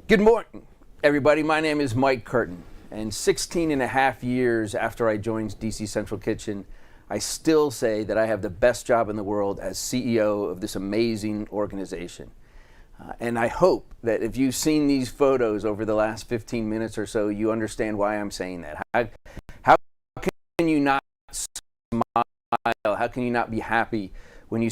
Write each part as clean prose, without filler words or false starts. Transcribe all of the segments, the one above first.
Good morning, everybody. My name is Mike Curtin, and 16 and a half years after I joined DC Central Kitchen, I still say that I have the best job in the world as CEO of this amazing organization. And I hope that if you've seen these photos over the last 15 minutes or so, you understand why I'm saying that. How can you not smile? How can you not be happy when you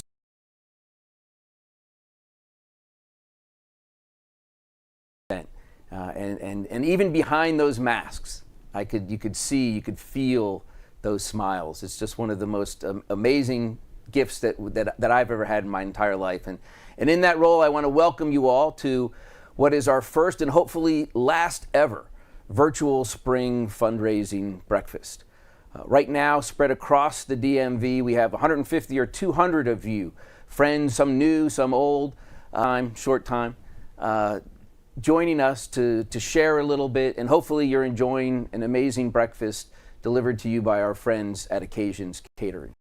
and even behind those masks, you could see, you could feel those smiles. It's just one of the most amazing gifts that I've ever had in my entire life. And in that role, I want to welcome you all to what is our first and hopefully last ever virtual spring fundraising breakfast. Right now, spread across the DMV, we have 150 or 200 of you, friends, some new, some old, short time, joining us to share a little bit, and hopefully you're enjoying an amazing breakfast delivered to you by our friends at Occasions Catering.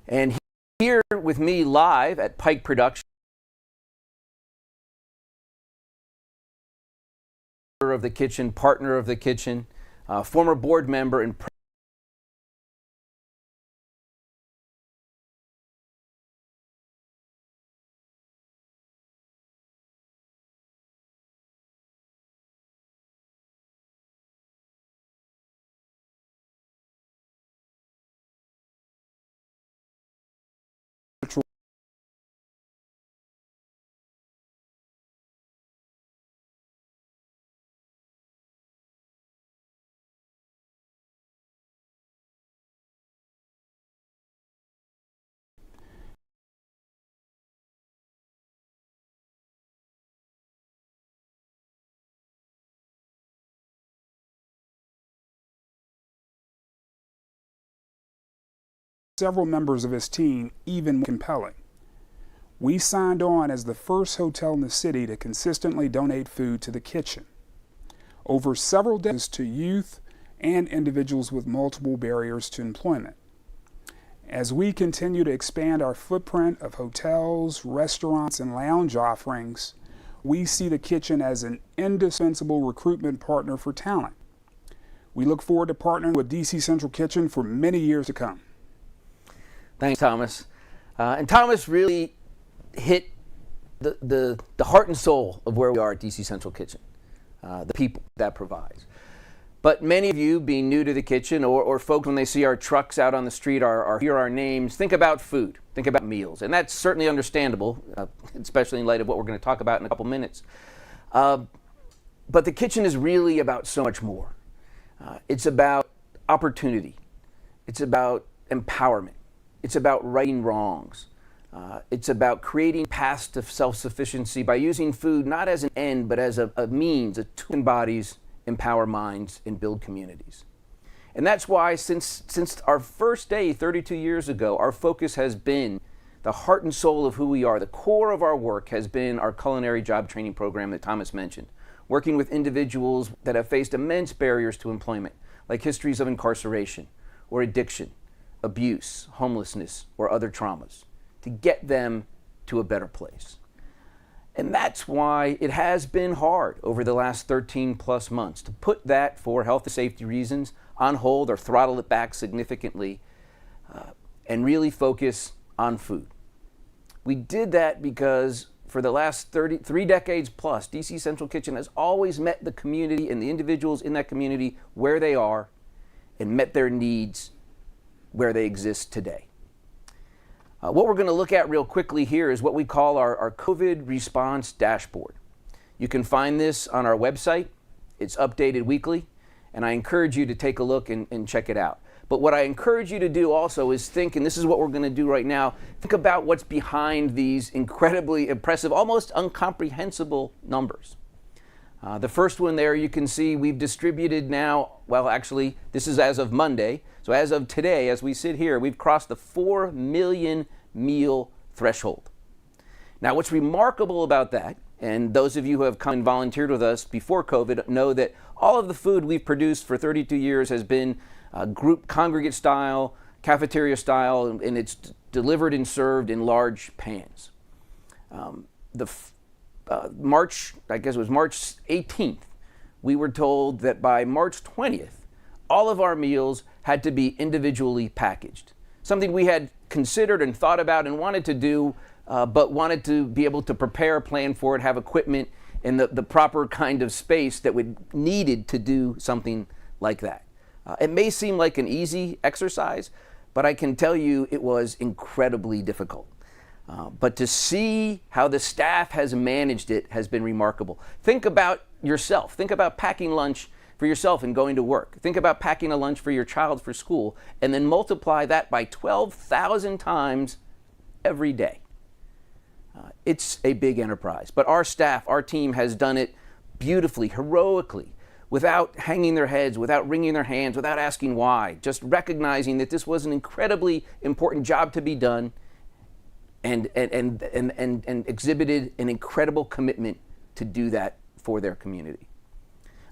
And here with me live at Pike Production of the kitchen, partner of the kitchen, former board member and several members of his team even more compelling. We signed on as the first hotel in the city to consistently donate food to the kitchen over several days to youth and individuals with multiple barriers to employment. As we continue to expand our footprint of hotels, restaurants, and lounge offerings, we see the kitchen as an indispensable recruitment partner for talent. We look forward to partnering with DC Central Kitchen for many years to come. Thanks, Thomas. And Thomas really hit the heart and soul of where we are at DC Central Kitchen, the people that provides. But many of you, being new to the kitchen, or folks when they see our trucks out on the street, hear our names, think about food, think about meals. And that's certainly understandable, especially in light of what we're going to talk about in a couple minutes. But the kitchen is really about so much more. It's about opportunity. It's about empowerment. It's about righting wrongs. It's about creating paths to self-sufficiency by using food not as an end, but as a means, a tool in bodies, empower minds, and build communities. And that's why since our first day 32 years ago, our focus has been the heart and soul of who we are. The core of our work has been our culinary job training program that Thomas mentioned, working with individuals that have faced immense barriers to employment, like histories of incarceration or addiction, abuse, homelessness, or other traumas, to get them to a better place. And that's why it has been hard over the last 13 plus months to put that, for health and safety reasons, on hold or throttle it back significantly and really focus on food. We did that because for the last 3 decades plus, DC Central Kitchen has always met the community and the individuals in that community where they are and met their needs where they exist today. What we're going to look at real quickly here is what we call our COVID response dashboard. You can find this on our website. It's updated weekly, and I encourage you to take a look and check it out. But what I encourage you to do also is think, and this is what we're going to do right now, think about what's behind these incredibly impressive, almost incomprehensible numbers. The first one there, you can see we've distributed now, well, actually, this is as of Monday. So as of today, as we sit here, we've crossed the 4 million meal threshold. Now, what's remarkable about that, and those of you who have come and volunteered with us before COVID know that all of the food we've produced for 32 years has been group congregate style, cafeteria style, and it's delivered and served in large pans. March 18th, we were told that by March 20th, all of our meals had to be individually packaged. Something we had considered and thought about and wanted to do, but wanted to be able to prepare, plan for it, have equipment and the proper kind of space that would needed to do something like that. It may seem like an easy exercise, but I can tell you it was incredibly difficult. But to see how the staff has managed it has been remarkable. Think about yourself. Think about packing lunch for yourself and going to work. Think about packing a lunch for your child for school, and then multiply that by 12,000 times every day. It's a big enterprise, but our staff, our team has done it beautifully, heroically, without hanging their heads, without wringing their hands, without asking why, just recognizing that this was an incredibly important job to be done, and exhibited an incredible commitment to do that for their community.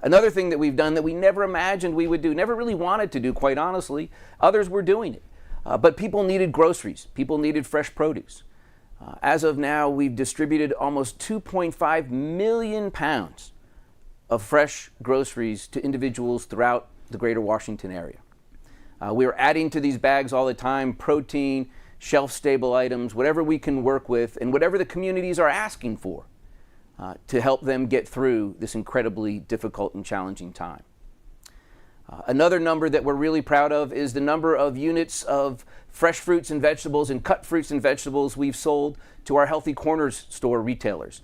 Another thing that we've done that we never imagined we would do, never really wanted to do, quite honestly, others were doing it, but people needed groceries, people needed fresh produce. As of now, we've distributed almost 2.5 million pounds of fresh groceries to individuals throughout the greater Washington area. We are adding to these bags all the time, protein, shelf-stable items, whatever we can work with, and whatever the communities are asking for to help them get through this incredibly difficult and challenging time. Another number that we're really proud of is the number of units of fresh fruits and vegetables and cut fruits and vegetables we've sold to our Healthy Corners store retailers.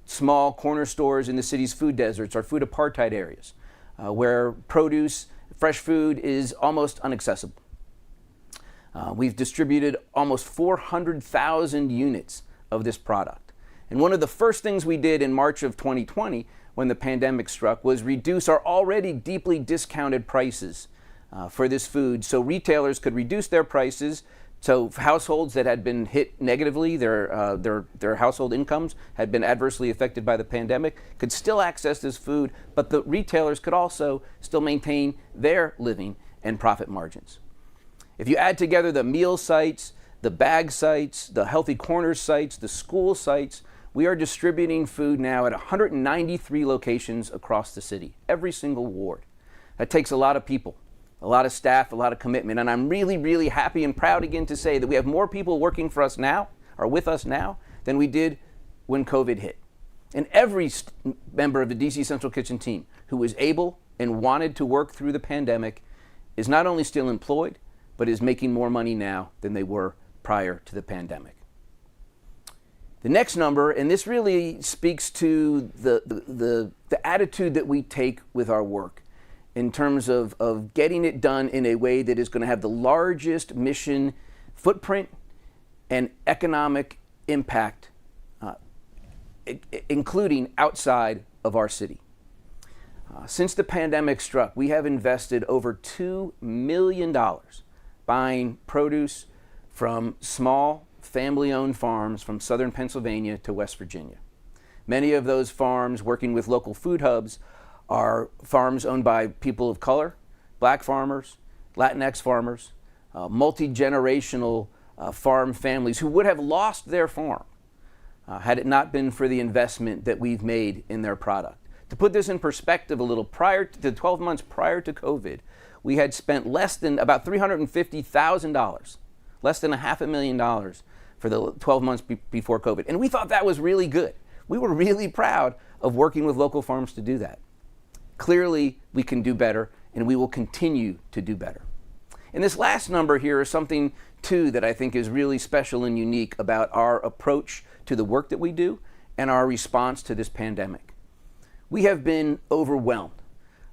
Small corner stores in the city's food deserts, our food apartheid areas, where produce, fresh food is almost inaccessible. We've distributed almost 400,000 units of this product. And one of the first things we did in March of 2020, when the pandemic struck, was reduce our already deeply discounted prices for this food so retailers could reduce their prices, so households that had been hit negatively, their household incomes had been adversely affected by the pandemic, could still access this food, but the retailers could also still maintain their living and profit margins. If you add together the meal sites, the bag sites, the Healthy Corners sites, the school sites, we are distributing food now at 193 locations across the city, every single ward. That takes a lot of people, a lot of staff, a lot of commitment, and I'm really, really happy and proud again to say that we have more people working for us now, or with us now, than we did when COVID hit. And every member of the DC Central Kitchen team who was able and wanted to work through the pandemic is not only still employed, but is making more money now than they were prior to the pandemic. The next number, and this really speaks to the attitude that we take with our work in terms of getting it done in a way that is going to have the largest mission footprint and economic impact, including outside of our city. Since the pandemic struck, we have invested over $2 million buying produce from small family-owned farms from southern Pennsylvania to West Virginia. Many of those farms, working with local food hubs, are farms owned by people of color, black farmers, Latinx farmers, multi-generational farm families who would have lost their farm had it not been for the investment that we've made in their product. To put this in perspective a little, prior to the 12 months prior to COVID, we had spent less than about $350,000, less than $500,000 for the 12 months before COVID. And we thought that was really good. We were really proud of working with local farms to do that. Clearly, we can do better, and we will continue to do better. And this last number here is something, too, that I think is really special and unique about our approach to the work that we do and our response to this pandemic. We have been overwhelmed,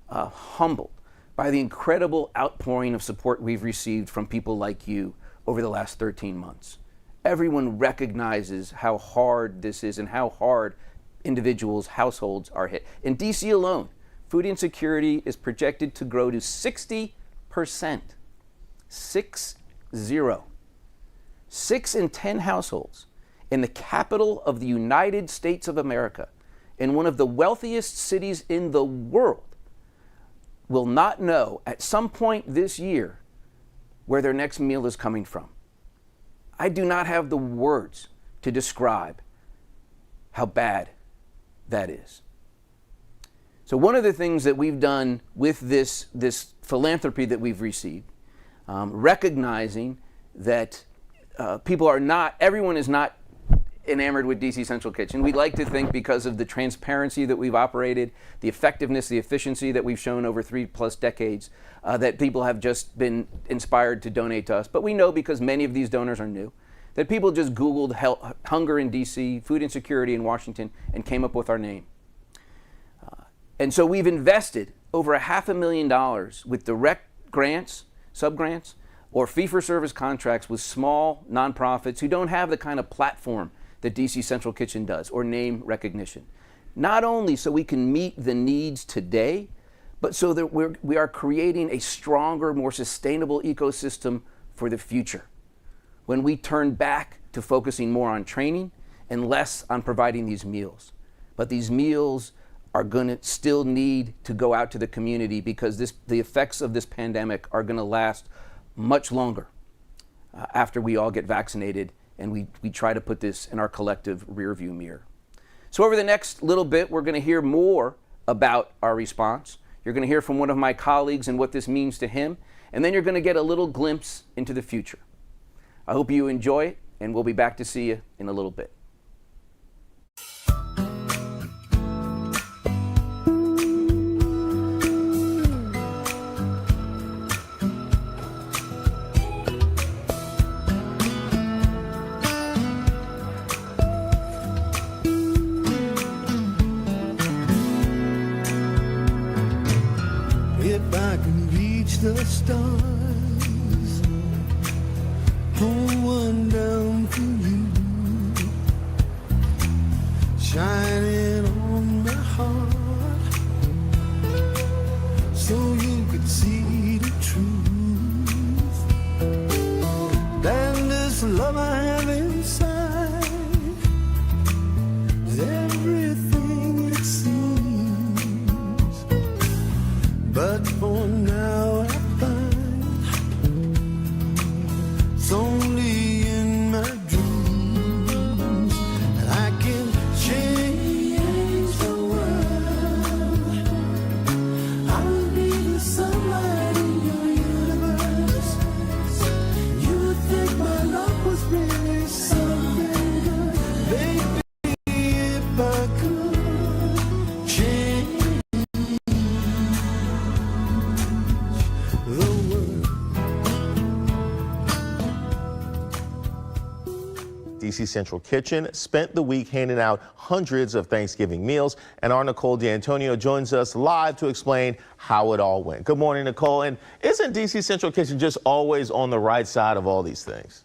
humbled by the incredible outpouring of support we've received from people like you over the last 13 months. Everyone recognizes how hard this is and how hard individuals, households are hit. In DC alone, food insecurity is projected to grow to 60%. 6-0. 6 in 10 households in the capital of the United States of America, in one of the wealthiest cities in the world, will not know at some point this year where their next meal is coming from. I do not have the words to describe how bad that is. So one of the things that we've done with this philanthropy that we've received, recognizing that everyone is not enamored with DC Central Kitchen. We like to think, because of the transparency that we've operated, the effectiveness, the efficiency that we've shown over 3+ decades, that people have just been inspired to donate to us. But we know, because many of these donors are new, that people just Googled hunger in DC, food insecurity in Washington, and came up with our name. And so we've invested over $500,000 with direct grants, sub-grants, or fee-for-service contracts with small nonprofits who don't have the kind of platform that DC Central Kitchen does, or name recognition. Not only so we can meet the needs today, but so that we are creating a stronger, more sustainable ecosystem for the future, when we turn back to focusing more on training and less on providing these meals. But these meals are going to still need to go out to the community, because the effects of this pandemic are going to last much longer after we all get vaccinated and we try to put this in our collective rearview mirror. So over the next little bit, we're going to hear more about our response. You're going to hear from one of my colleagues and what this means to him, and then you're going to get a little glimpse into the future. I hope you enjoy it, and we'll be back to see you in a little bit. If I can reach the stars, pull one down for you, shining on my heart, so you could see the truth. Then this love I have inside is everything it seems. But for now I find it's only in my dreams that I can change the world. I'll be the sunlight in your universe. You would think my love was really something good. Baby, if I could change the world. DC Central Kitchen spent the week handing out hundreds of Thanksgiving meals, and our Nicole D'Antonio joins us live to explain how it all went. Good morning, Nicole. And isn't DC Central Kitchen just always on the right side of all these things?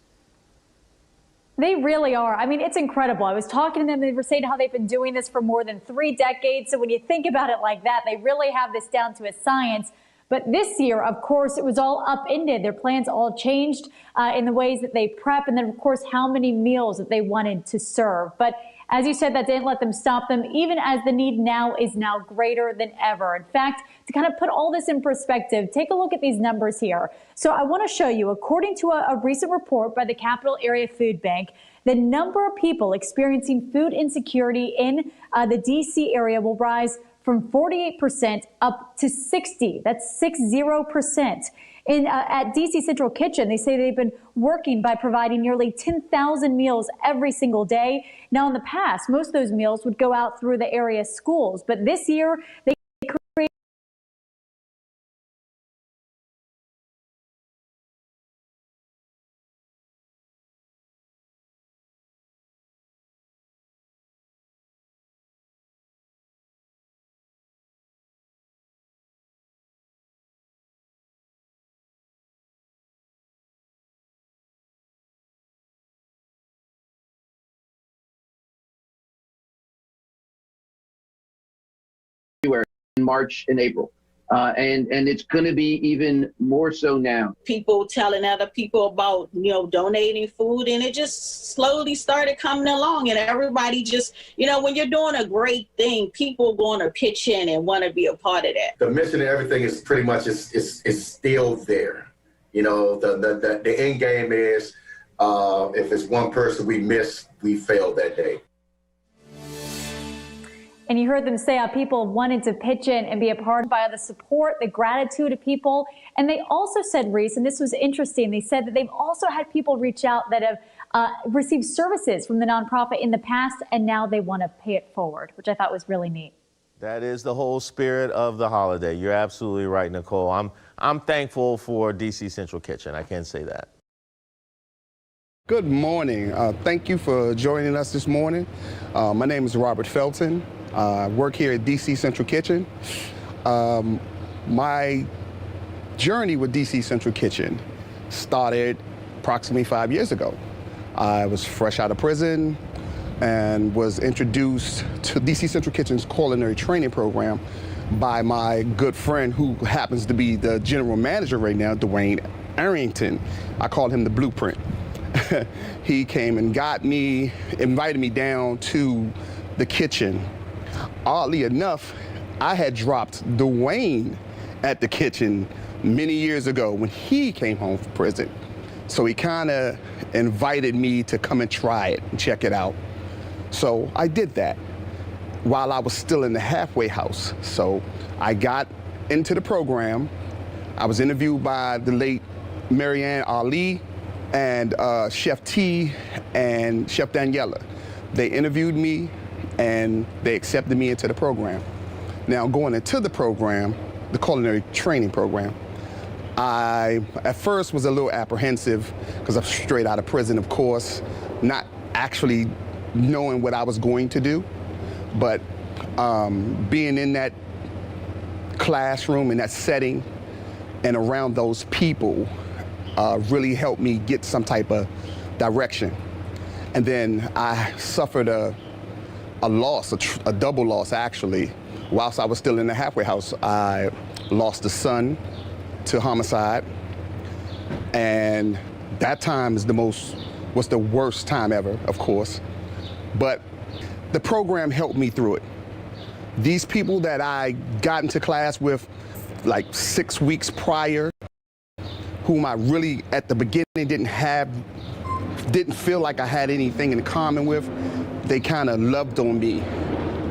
They really are. I mean, it's incredible. I was talking to them. They were saying how they've been doing this for more than 3 decades. So when you think about it like that, they really have this down to a science. But this year, of course, it was all upended. Their plans all changed in the ways that they prep, and then, of course, how many meals that they wanted to serve. But as you said, that didn't let them stop them, even as the need now is now greater than ever. In fact, to kind of put all this in perspective, take a look at these numbers here. So I want to show you, according to a recent report by the Capital Area Food Bank, the number of people experiencing food insecurity in the D.C. area will rise from 48% up to 60%. That's 60%. At DC Central Kitchen, they say they've been working by providing nearly 10,000 meals every single day. Now, in the past, most of those meals would go out through the area schools, but this year they created in March and April. And it's going to be even more so now. People telling other people about, donating food, and it just slowly started coming along, and everybody just, when you're doing a great thing, people going to pitch in and want to be a part of that. The mission and everything is pretty much is still there. The end game is if it's one person we miss, we failed that day. And you heard them say how people wanted to pitch in and be a part by the support, the gratitude of people. And they also said, Reese, and this was interesting, they said that they've also had people reach out that have received services from the nonprofit in the past, and now they want to pay it forward, which I thought was really neat. That is the whole spirit of the holiday. You're absolutely right, Nicole. I'm thankful for DC Central Kitchen. I can say that. Good morning. Thank you for joining us this morning. My name is Robert Felton. I work here at DC Central Kitchen. My journey with DC Central Kitchen started approximately 5 years ago. I was fresh out of prison and was introduced to DC Central Kitchen's culinary training program by my good friend who happens to be the general manager right now, Dwayne Arrington. I call him the Blueprint. He came and got me, invited me down to the kitchen. Oddly enough, I had dropped Dwayne at the kitchen many years ago when he came home from prison. So he kind of invited me to come and try it and check it out. So I did that while I was still in the halfway house. So I got into the program. I was interviewed by the late Marianne Ali and Chef T and Chef Daniela. They interviewed me and they accepted me into the program. Now going into the program, the culinary training program, I at first was a little apprehensive because I'm straight out of prison, of course, not actually knowing what I was going to do, but being in that classroom, in that setting, and around those people really helped me get some type of direction. And then I suffered a loss, a double loss actually. Whilst I was still in the halfway house, I lost a son to homicide, and that time was the worst time ever, of course. But the program helped me through it. These people that I got into class with like 6 weeks prior, whom I really at the beginning didn't feel like I had anything in common with, they kind of loved on me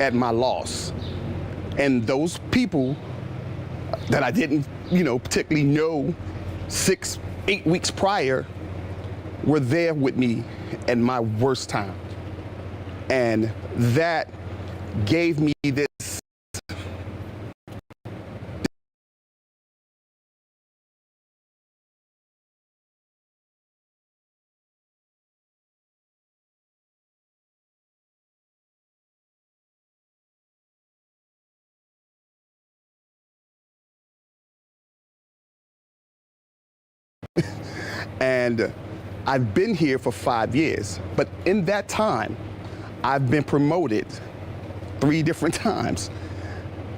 at my loss. And those people that I didn't, particularly know 6, 8 weeks prior were there with me at my worst time. And that gave me this and I've been here for 5 years, but in that time, I've been promoted 3 different times.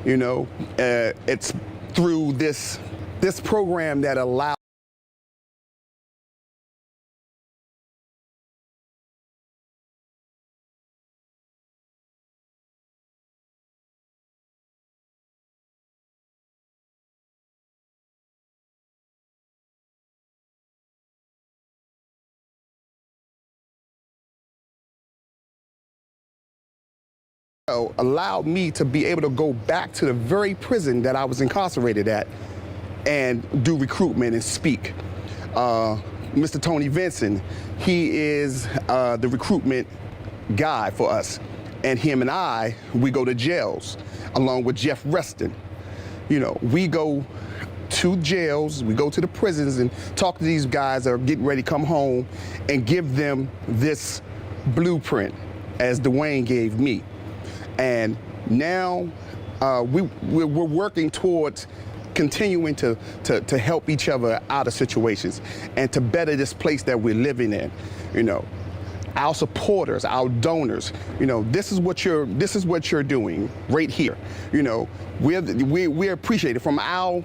It's through this program that allows allowed me to be able to go back to the very prison that I was incarcerated at and do recruitment and speak. Mr. Tony Vinson, he is the recruitment guy for us. And him and we go to jails along with Jeff Reston. We go to jails, we go to the prisons and talk to these guys that are getting ready to come home and give them this blueprint as Dwayne gave me. And now we're working towards continuing to help each other out of situations and to better this place that we're living in. Our supporters, our donors, this is what you're doing right here. We appreciate it from our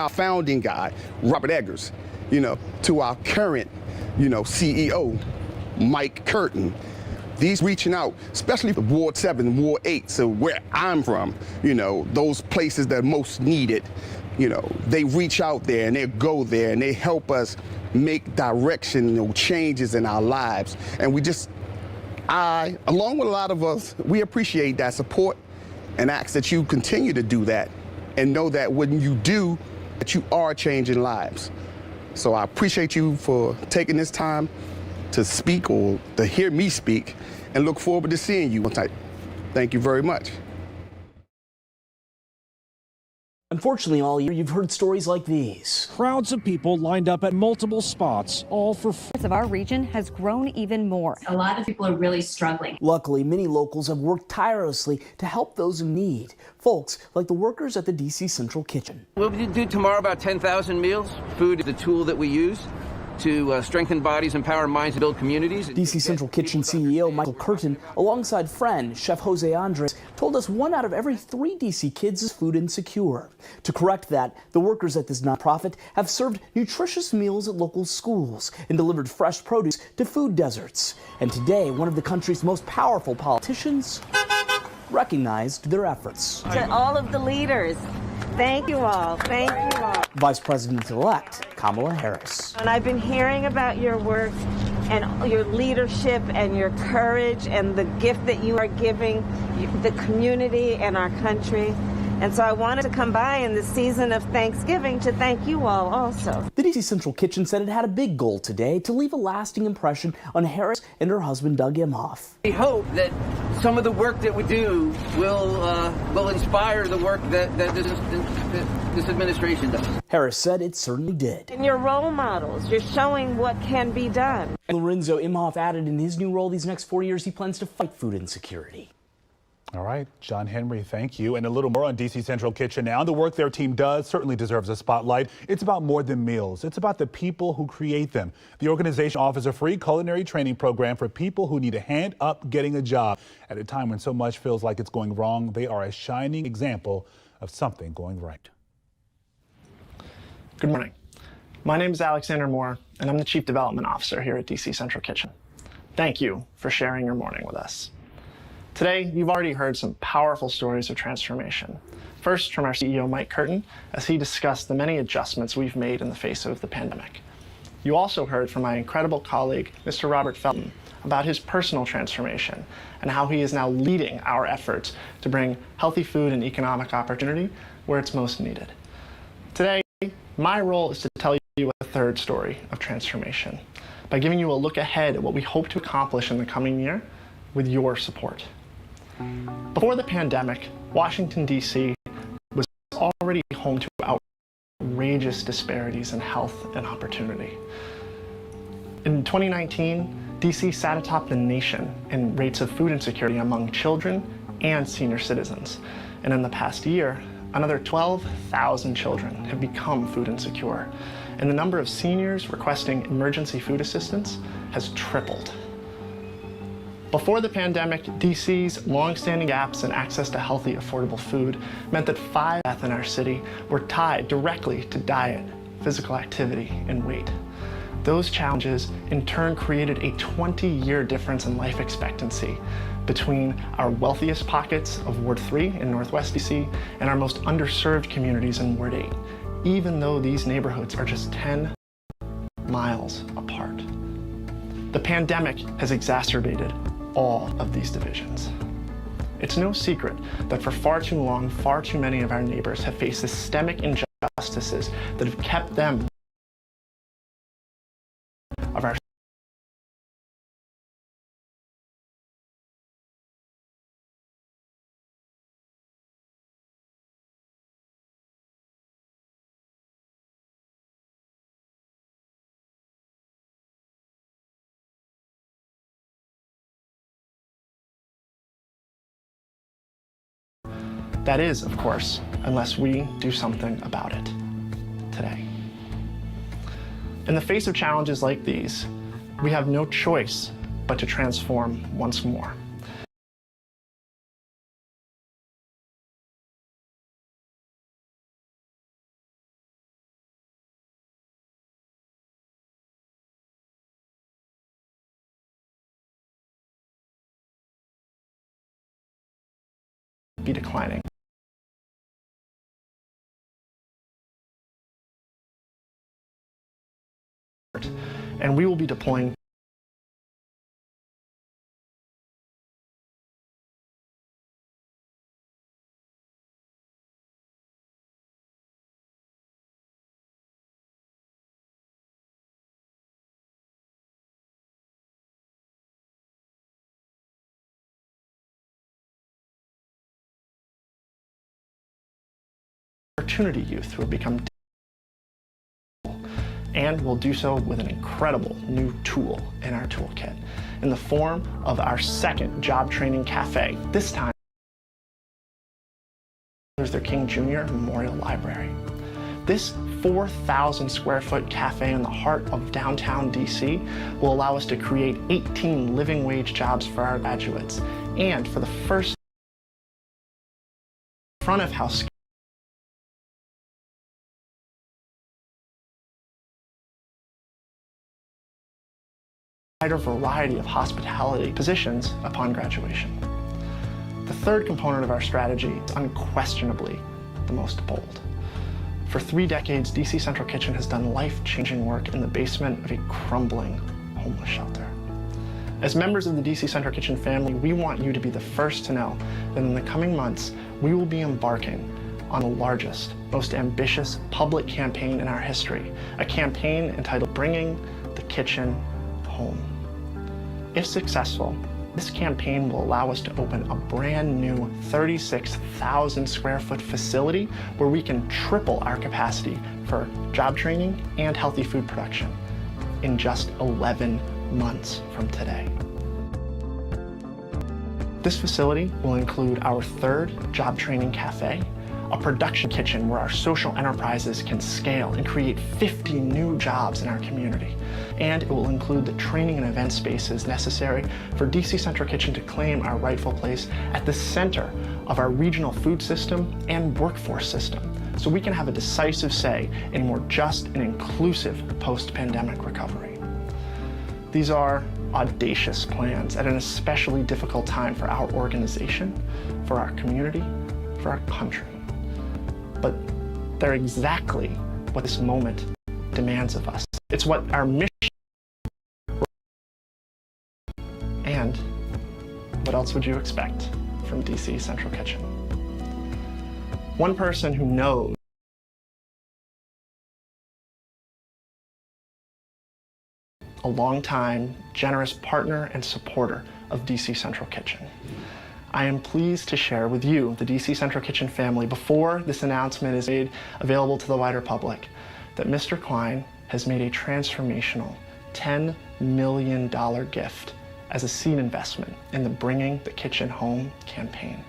founding guy, Robert Eggers, to our current, CEO, Mike Curtin. These reaching out, especially for Ward 7, Ward 8, so where I'm from, those places that most need it, they reach out there and they go there and they help us make direction, changes in our lives. And we just I, along with a lot of us, we appreciate that support and ask that you continue to do that and know that when you do, that you are changing lives. So I appreciate you for taking this time to speak or to hear me speak and look forward to seeing you one time. Thank you very much. Unfortunately, all year you've heard stories like these. Crowds of people lined up at multiple spots, all for of our region has grown even more. A lot of people are really struggling. Luckily, many locals have worked tirelessly to help those in need. Folks like the workers at the DC Central Kitchen. We'll do tomorrow about 10,000 meals. Food is the tool that we use to strengthen bodies, empower minds, and build communities. DC Central Kitchen CEO Michael Curtin, alongside friend Chef Jose Andres, told us 1 out of every 3 DC kids is food insecure. To correct that, the workers at this nonprofit have served nutritious meals at local schools and delivered fresh produce to food deserts. And today, one of the country's most powerful politicians recognized their efforts. To all of the leaders, thank you all. Thank you all. Vice President-elect Kamala Harris. And I've been hearing about your work and your leadership and your courage and the gift that you are giving the community and our country. And so I wanted to come by in the season of Thanksgiving to thank you all also. The DC Central Kitchen said it had a big goal today to leave a lasting impression on Harris and her husband, Doug Imhoff. We hope that some of the work that we do will inspire the work that this administration does. Harris said it certainly did. And you're role models. You're showing what can be done. And Lorenzo Imhoff added in his new role these next 4 years, he plans to fight food insecurity. All right, John Henry, thank you. And a little more on DC Central Kitchen now. The work their team does certainly deserves a spotlight. It's about more than meals. It's about the people who create them. The organization offers a free culinary training program for people who need a hand up getting a job. At a time when so much feels like it's going wrong, they are a shining example of something going right. Good morning. My name is Alexander Moore, and I'm the Chief Development Officer here at DC Central Kitchen. Thank you for sharing your morning with us. Today, you've already heard some powerful stories of transformation. First, from our CEO, Mike Curtin, as he discussed the many adjustments we've made in the face of the pandemic. You also heard from my incredible colleague, Mr. Robert Felton, about his personal transformation and how he is now leading our efforts to bring healthy food and economic opportunity where it's most needed. Today, my role is to tell you a third story of transformation by giving you a look ahead at what we hope to accomplish in the coming year with your support. Before the pandemic, Washington, D.C. was already home to outrageous disparities in health and opportunity. In 2019, D.C. sat atop the nation in rates of food insecurity among children and senior citizens. And in the past year, another 12,000 children have become food insecure. And the number of seniors requesting emergency food assistance has tripled. Before the pandemic, DC's longstanding gaps in access to healthy, affordable food meant that 5 deaths in our city were tied directly to diet, physical activity, and weight. Those challenges, in turn, created a 20-year difference in life expectancy between our wealthiest pockets of Ward 3 in Northwest DC and our most underserved communities in Ward 8, even though these neighborhoods are just 10 miles apart. The pandemic has exacerbated all of these divisions. It's no secret that for far too long, far too many of our neighbors have faced systemic injustices that have kept them of our That is, of course, unless we do something about it today. In the face of challenges like these, we have no choice but to transform once more. Be declining. And we will be deploying opportunity youth who have become and we'll do so with an incredible new tool in our toolkit in the form of our second job training cafe, this time Martin Luther King Jr. Memorial Library. This 4,000 square foot cafe in the heart of downtown DC will allow us to create 18 living wage jobs for our graduates, and for the first front of house wider variety of hospitality positions upon graduation. The third component of our strategy is unquestionably the most bold. For 3 decades, DC Central Kitchen has done life-changing work in the basement of a crumbling homeless shelter. As members of the DC Central Kitchen family, we want you to be the first to know that in the coming months, we will be embarking on the largest, most ambitious public campaign in our history, a campaign entitled Bringing the Kitchen Home. If successful, this campaign will allow us to open a brand new 36,000 square foot facility where we can triple our capacity for job training and healthy food production in just 11 months from today. This facility will include our third job training cafe, a production kitchen where our social enterprises can scale and create 50 new jobs in our community. And it will include the training and event spaces necessary for DC Central Kitchen to claim our rightful place at the center of our regional food system and workforce system, so we can have a decisive say in a more just and inclusive post-pandemic recovery. These are audacious plans at an especially difficult time for our organization, for our community, for our country. But they're exactly what this moment demands of us. It's what our mission, and what else would you expect from DC Central Kitchen? One person who knows a longtime, generous partner and supporter of DC Central Kitchen. I am pleased to share with you, the DC Central Kitchen family, before this announcement is made available to the wider public, that Mr. Klein has made a transformational $10 million gift as a seed investment in the Bringing the Kitchen Home campaign.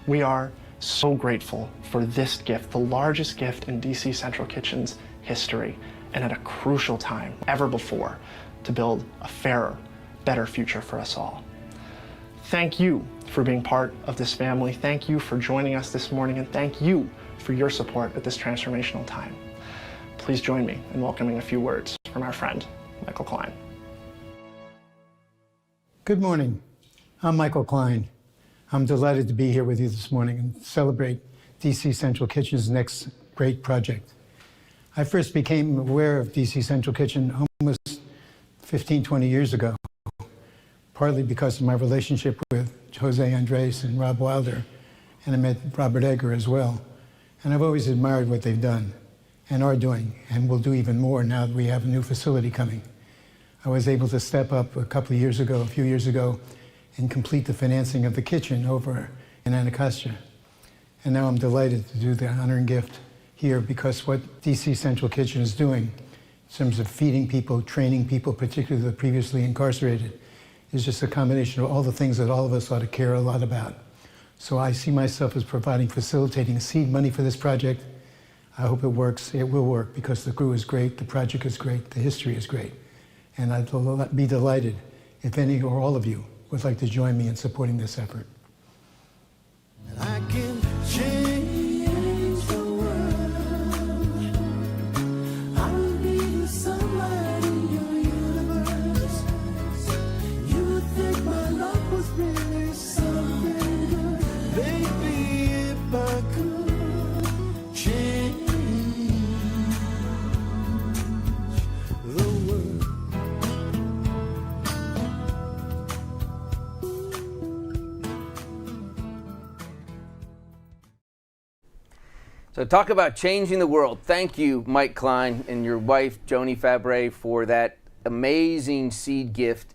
We are so grateful for this gift, the largest gift in DC Central Kitchen's history, and at a crucial time ever before to build a fairer, better future for us all. Thank you for being part of this family. Thank you for joining us this morning, and thank you for your support at this transformational time. Please join me in welcoming a few words from our friend, Michael Klein. Good morning. I'm Michael Klein. I'm delighted to be here with you this morning and celebrate DC Central Kitchen's next great project. I first became aware of DC Central Kitchen almost 15, 20 years ago, partly because of my relationship with Jose Andres and Rob Wilder, and I met Robert Egger as well. And I've always admired what they've done and are doing, and will do even more now that we have a new facility coming. I was able to step up a few years ago, and complete the financing of the kitchen over in Anacostia. And now I'm delighted to do the honoring gift here, because what DC Central Kitchen is doing in terms of feeding people, training people, particularly the previously incarcerated, is just a combination of all the things that all of us ought to care a lot about. So I see myself as facilitating seed money for this project. I hope it works. It will work, because the crew is great, the project is great, the history is great. And I'd be delighted if any or all of you would like to join me in supporting this effort. I can change the world. I'll be the sunlight in your universe. You would think my love was really something good. Baby, if I could change the world. So talk about changing the world. Thank you, Mike Klein, and your wife, Joni Fabre, for that amazing seed gift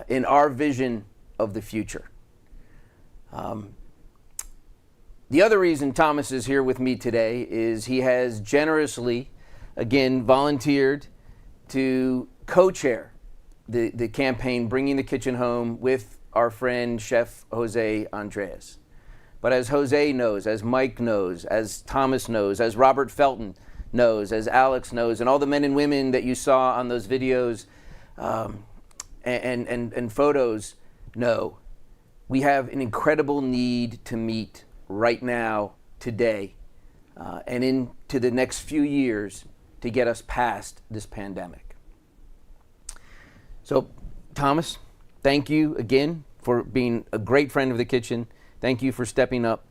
in our vision of the future. The The other reason Thomas is here with me today is he has generously, again, volunteered to co-chair the campaign Bringing the Kitchen Home with our friend Chef Jose Andres. But as Jose knows, as Mike knows, as Thomas knows, as Robert Felton knows, as Alex knows, and all the men and women that you saw on those videos and photos know, we have an incredible need to meet right now, today, and into the next few years to get us past this pandemic. So, Thomas, thank you again for being a great friend of the kitchen. Thank you for stepping up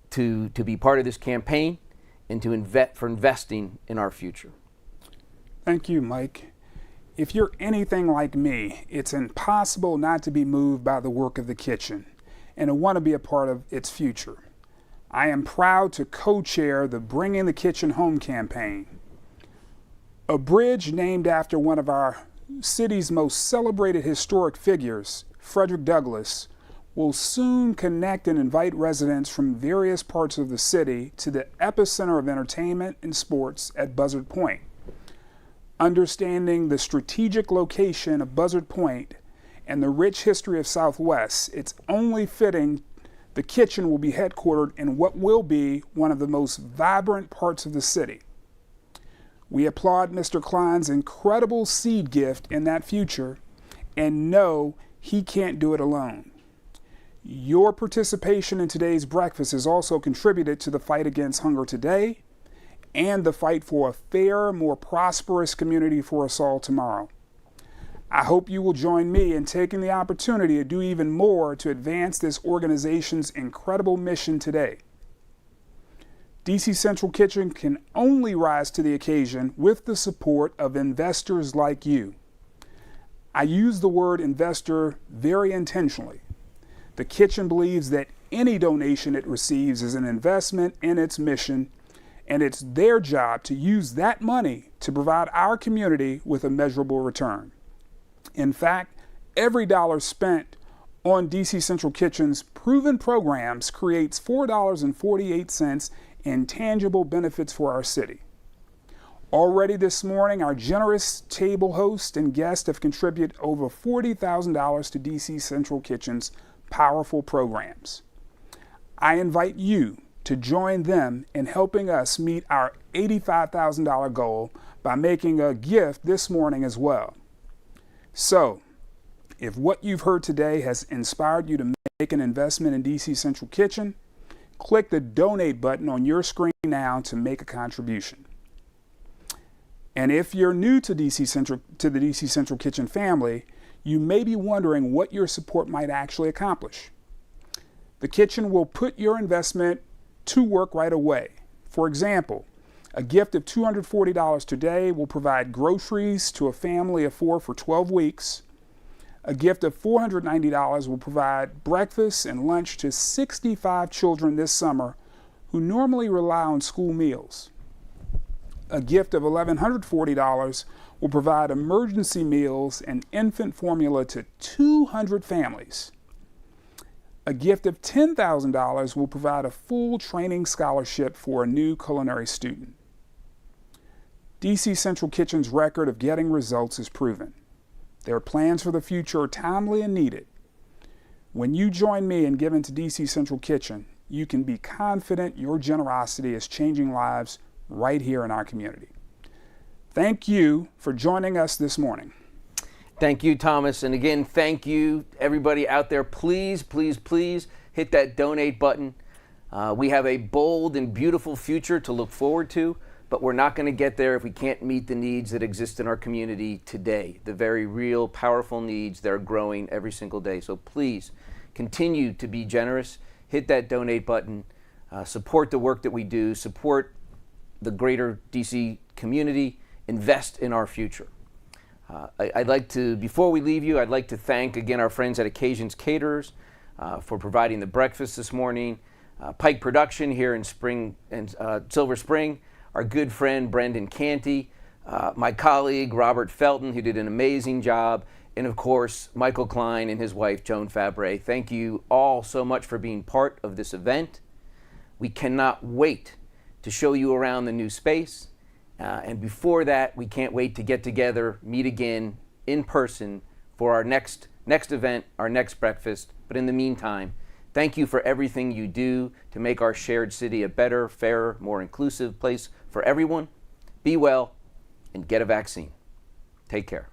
to be part of this campaign and to investing in our future. Thank you, Mike. If you're anything like me, it's impossible not to be moved by the work of the kitchen and to want to be a part of its future. I am proud to co-chair the Bringing the Kitchen Home campaign. A bridge named after one of our city's most celebrated historic figures, Frederick Douglass, will soon connect and invite residents from various parts of the city to the epicenter of entertainment and sports at Buzzard Point. Understanding the strategic location of Buzzard Point and the rich history of Southwest, it's only fitting the kitchen will be headquartered in what will be one of the most vibrant parts of the city. We applaud Mr. Klein's incredible seed gift in that future and know he can't do it alone. Your participation in today's breakfast has also contributed to the fight against hunger today and the fight for a fairer, more prosperous community for us all tomorrow. I hope you will join me in taking the opportunity to do even more to advance this organization's incredible mission today. DC Central Kitchen can only rise to the occasion with the support of investors like you. I use the word investor very intentionally. The kitchen believes that any donation it receives is an investment in its mission, and it's their job to use that money to provide our community with a measurable return. In fact, every dollar spent on DC Central Kitchen's proven programs creates $4.48 in tangible benefits for our city. Already this morning, our generous table host and guests have contributed over $40,000 to DC Central Kitchen's powerful programs. I invite you to join them in helping us meet our $85,000 goal by making a gift this morning as well. So, if what you've heard today has inspired you to make an investment in DC Central Kitchen, click the donate button on your screen now to make a contribution. And if you're new to the DC Central Kitchen family, you may be wondering what your support might actually accomplish. The kitchen will put your investment to work right away. For example, a gift of $240 today will provide groceries to a family of 4 for 12 weeks. A gift of $490 will provide breakfast and lunch to 65 children this summer who normally rely on school meals. A gift of $1,140 will provide emergency meals and infant formula to 200 families. A gift of $10,000 will provide a full training scholarship for a new culinary student. DC Central Kitchen's record of getting results is proven. Their plans for the future are timely and needed. When you join me in giving to DC Central Kitchen, you can be confident your generosity is changing lives right here in our community. Thank you for joining us this morning. Thank you, Thomas. And again, thank you, everybody out there. Please, please, please hit that donate button. We have a bold and beautiful future to look forward to, but we're not going to get there if we can't meet the needs that exist in our community today, the very real, powerful needs that are growing every single day. So please continue to be generous. Hit that donate button. Support the work that we do. Support the greater DC community. Invest in our future. I'd like to, before we leave you, I'd like to thank again our friends at Occasions Caterers for providing the breakfast this morning. Pike Production here in Silver Spring, our good friend Brendan Canty, my colleague Robert Felton, who did an amazing job, and of course Michael Klein and his wife Joan Fabre. Thank you all so much for being part of this event. We cannot wait to show you around the new space. And before that, we can't wait to get together, meet again in person for our next event, our next breakfast. But in the meantime, thank you for everything you do to make our shared city a better, fairer, more inclusive place for everyone. Be well and get a vaccine. Take care.